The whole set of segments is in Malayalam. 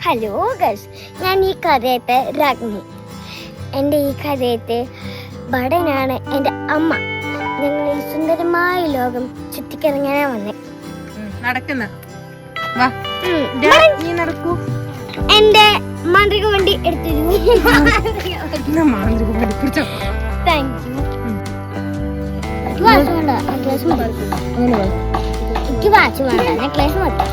ഹലോ ഗൈസ്, ഞാൻ ഈ കഥയത്തെ രാജ്ഞി. എൻ്റെ ഈ കഥയത്തെ ബടനാണ് എൻ്റെ അമ്മ. ഞങ്ങൾ ഈ സുന്ദരമായ ലോകം ചുറ്റിക്കിറങ്ങാനാ വന്നേ. എന്റെ മാന്ത്രിക വണ്ടി എടുത്തിരുന്നു. എനിക്ക് വാച്ച് വേണ്ട, നെക്ലേസ് മതി.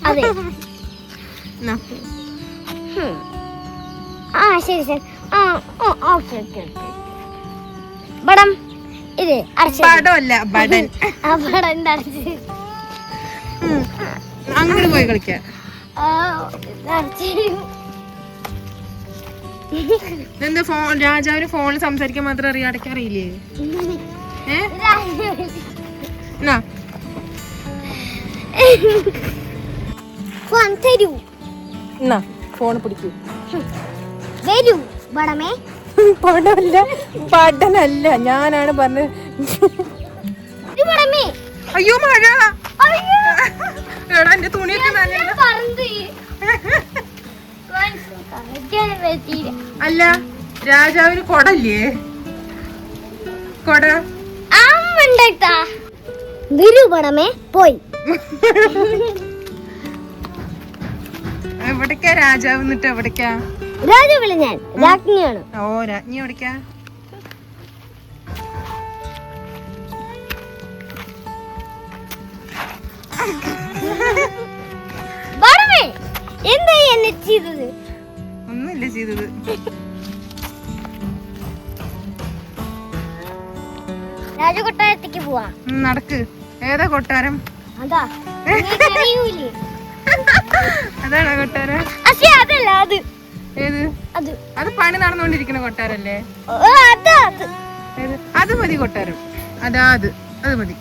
അതെ, ആ ശരി ശരി, ആ ഓക്കെ ഓക്കെ ഓക്കെ. ബടം ഇത് അങ്ങനെ പോയി കളിക്കാം. എന്താ ഫോൺ രാജാവിന് ഫോണിൽ സംസാരിക്കാൻ മാത്രം അറിയാം, അടയ്ക്കറിയില്ലേ? ഫോൺ പിടിക്കൂ. വരൂ ബടമേ. പടനല്ല, ഞാനാണ് പറഞ്ഞത്. അയ്യോ മഴ! എന്റെ തുണിയൊക്കെ അല്ല, രാജാവിന് കൊടല്ലേ? കൊട വരൂ ബടമേ. പോയി എവിടേക്കാ രാജാവ്? എന്നിട്ട് എവിടേക്കാ രാജാവില്ല? ഞാൻ രാജ്ഞിയാണ്. ഓ, രാജ്ഞി എവിടേക്കാ? എന്താ എന്നെ ചെയ്തത്? ഒന്നുമില്ല ചെയ്തത്. രാജകൊട്ടാരത്തേക്ക് പോവാ. നടക്ക്. ഏതാ കൊട്ടാരം? അതാ, അതാണോ കൊട്ടാരം? അതല്ല, അത് ഏത്? അത് പണി നടന്നുകൊണ്ടിരിക്കുന്ന കൊട്ടാരല്ലേ? അത് മതി കൊട്ടാരം. അത് മതി.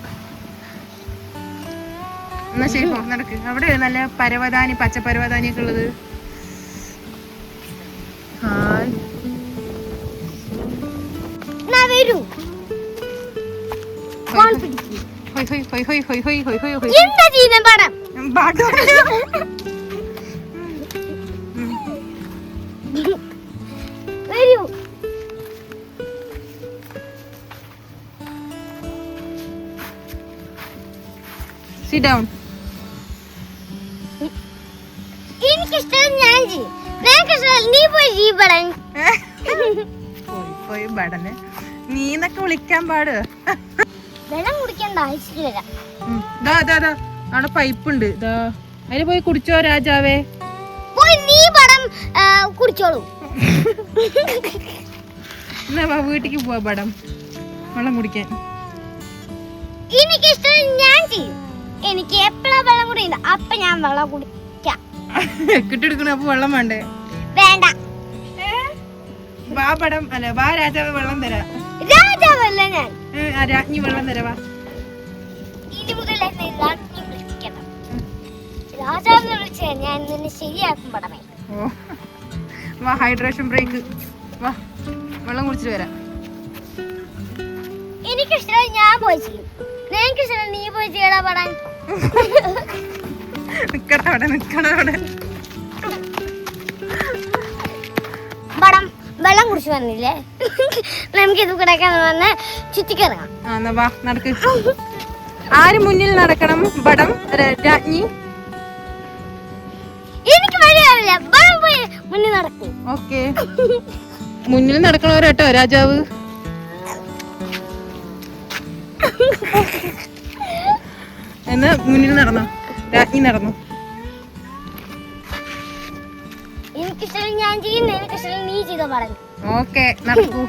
എന്നാ ശരി, പോ, നടക്ക്. അവിടെ നല്ല പരവതാനി, പച്ച പരവതാനി ഒക്കെ ഉള്ളത്. Sit down. എനിക്കിഷ്ടം ഞാൻ ചെയ്യും. നീ പോയി ജീവടൻ. പോയി ബടന്. നീ എന്നൊക്കെ വിളിക്കാൻ പാട്. വെള്ളം കുടിക്കേണ്ട ആവശ്യമില്ല. അവിടെ പൈപ്പ് ഉണ്ട്, അതിന് പോയി കുടിച്ചോ രാജാവേ. പോയി നീ ബടം കുടിച്ചോളൂ. എന്നാ വീട്ടിക്ക് പോവാ ബടം, വെള്ളം കുടിക്കാൻ. എനിക്കിഷ്ടം ഞാൻ ചെയ്യും. എനിക്ക് എപ്പോഴാ വെള്ളം കുടിക്കണ്ട അപ്പൊ ഞാൻ വെള്ളം കുടിക്കാം. കിട്ടെടുക്കണ അപ്പൊ വെള്ളം വേണ്ടേ? വേണ്ട. വാ ബടം, അല്ല വാ രാജാവ്, വെള്ളം തരാം. രാജാവല്ല ഞാൻ, രാജ്ഞി വെള്ളം തരാ. ഇനി മുതൽ എന്നെ രാജ്ഞി വിളിക്കണം. രാജാവിനെ വിളിച്ച് ഞാൻ നിന്നെ ശരിയാക്കും പടമേ. വാ, ഹൈഡ്രേഷൻ ബ്രേക്ക്. വാ, വെള്ളം കുടിച്ചിട്ട് വരാം. എനിക്കിഷ്ടം ഞാൻ പോയി ചെയ്യും. നിനക്കിഷ്ടം നീ പോയി ചെയ്യടാ പടാൻ. നിക്കണവിടെ. പടം വെള്ളം കുടിച്ചു വന്നില്ലേ? നമുക്ക് ഇത് കിടക്കാൻ വന്ന് ചുറ്റിക്കിറങ്ങാം. വാ, നടക്ക്. ആര് മുന്നിൽ നടക്കണം? ബടം, രാജ്ഞി? എനിക്ക് വഴിയാവില്ല, ബടം പോയി മുന്നിൽ നടക്കും. ഓക്കെ, മുന്നിൽ നടക്കണവരട്ടോ രാജാവ്. എന്നാ മുന്നിൽ നടന്നോ, രാജ്ഞി നടന്നു. എനിക്കിഷ്ടം ഞാൻ ചെയ്യുന്നു, എനിക്കിഷ്ടം നീ ചെയ്തോ പറഞ്ഞു. ഓക്കെ, നടക്കൂ.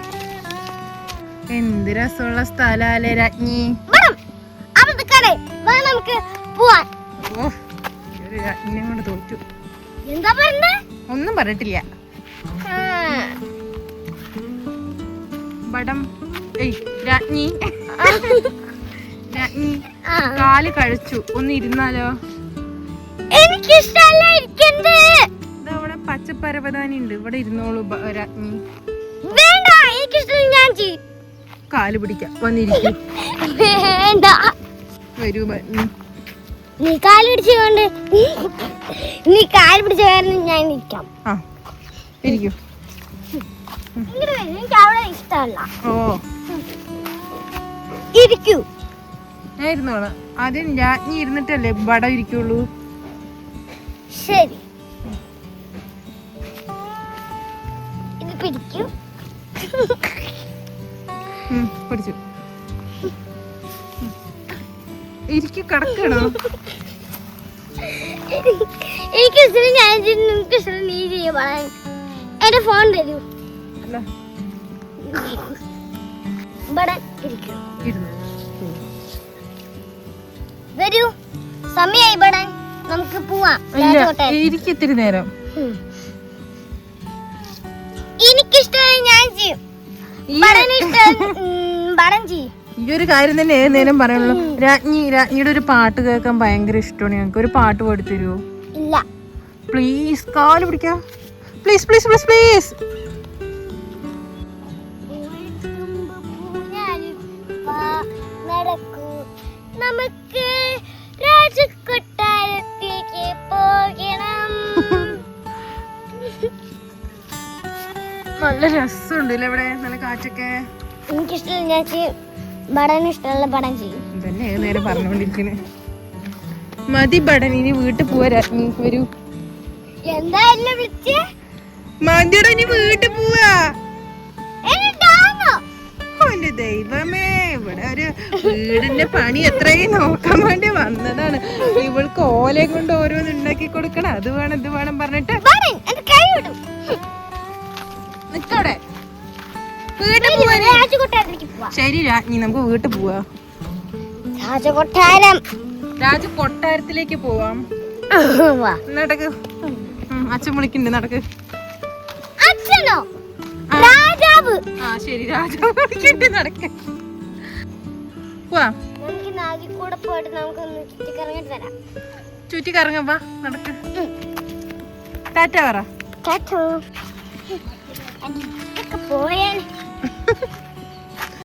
എന്ത് രസമുള്ള സ്ഥലല്ലേ രാജ്ഞി. നമുക്ക് പോവാൻ. ഓ, രാജ്ഞിനെ കൊണ്ട് തോറ്റു. എന്താ പറഞ്ഞേ? ഒന്നും പറഞ്ഞിട്ടില്ല. ബടം, രാജ്ഞി കാല് കഴിച്ചു, ഒന്ന് ഇരുന്നാലോ? എനിക്കിഷ്ടല്ല ഇരിക്കണ്ടേ. പച്ചപ്പരവതാനി ഉണ്ട്, ഇവിടെ ഇരുന്നോളൂ രാജ്ഞി. വേണ്ട, എനിക്കിഷ്ടം ഞാൻ ചെയ്യും. കാല് പിടിക്കാം, വന്നിരിക്കും. വേണ്ട, വരൂ. നീ കാല് പിടിച്ചുകൊണ്ട് നീ കാല് പിടിച്ച കാരണം ഞാൻ ഇരിക്കാം. ആ ഇരിക്കൂ. ഇങ്ങോട്ട് വരൂ, എനിക്ക് അവിടെ ഇഷ്ടമല്ല. ഓ ഇരിക്കൂ. ഞാൻ ഇരുന്നോളാം. ആദ്യം രാജ്ഞി ഇരുന്നിട്ടല്ലേ വട ഇരിക്കുള്ളൂ. ശരി, ഇത് പിടിക്കൂ. പിടിച്ചു. ഇരിക്കു, കിടക്കണോ? എനിക്ക് ഇഷ്ടം ഞാൻ ചെയ്യും, നിനക്ക് ഇഷ്ടം നീ ചെയ്യും. എന്റെ ഫോൺ തരൂ. അല്ല ഇവിടെ ഇരിക്കൂ. ഇരുന്നു. വരൂ, സമയായി ഇവിടെ, നമുക്ക് പോവാം. ഇരിക്കത്തിരി നേരം. എനിക്കിഷ്ടമായി ഞാൻ ചെയ്യും. ബടൻ ചെയ്യും. ഈ ഒരു കാര്യം തന്നെ ഏത് നേരം പറയുള്ളൂ. രാജ്ഞിയുടെ ഒരു പാട്ട് കേൾക്കാൻ ഭയങ്കര ഇഷ്ടമാണ് ഞങ്ങൾക്ക്. ഒരു പാട്ട് പാടിത്തരുമോ? ഇല്ല. പ്ലീസ്, കാല് പിടിക്കാം. Please please please please. നടക്കൂ, നമുക്ക് രാജകൊട്ടാരത്തിലേക്ക് പോകണം. നല്ല രസമുണ്ട് ഇവിടെ, നല്ല കാറ്റൊക്കെ. എനിക്കിഷ്ടമുള്ള ഞാൻ ചെയ്യും, ബടന് ഇഷ്ടമുള്ള ബടൻ ചെയ്യും. ഇതന്നെ ഏത് നേരം പറഞ്ഞുകൊണ്ടിരിക്കണേ. മതി ബടൻ, ഇനി വീട്ടിൽ പോവാ രാജ്ഞി. വരൂ. എന്തായാലും വിളിച്ചേ. മതിയുടെ ഇനി വീട്ടിൽ പോവാ. എന്നിട്ടാണോ? എന്റെ ദൈവമേ, ഇവിടെ ഒരു വീടിന്റെ പണി എത്രയും നോക്കാൻ വേണ്ടി വന്നതാണ്. ഇവൾക്ക് ഓലയും കൊണ്ട് ഓരോന്ന് ഉണ്ടാക്കി കൊടുക്കണം, അത് വേണം ഇത് വേണം പറഞ്ഞിട്ട്. ബടൻ എന്റെ കൈ വിടും. നിക്കവിടെ. രാജകൊട്ടാരത്തിലേക്ക് പോവാം. ശരി രാജ്ഞി, നമുക്ക് വീട്ടിൽ പോവാ. രാജകൊട്ടാരം. രാജകൊട്ടാരത്തിലേക്ക് പോവാം. വാ. നടക്ക്. അച്ഛൻ വിളിക്കുന്നുണ്ട്, നടക്ക്. അച്ഛനോ? രാജാവ്. ആ ശരി, രാജാവ് വിളിക്കണ്ട്, നടക്ക്. പോവാ. നമുക്ക് നാഗി കൂടെ പോയിട്ട് നമുക്കൊന്ന് ചുറ്റിക്കറങ്ങിട്ട് വരാം. ചുറ്റി കറങ്ങാ, നടക്ക്. ടാറ്റ പറ. പോയാൽ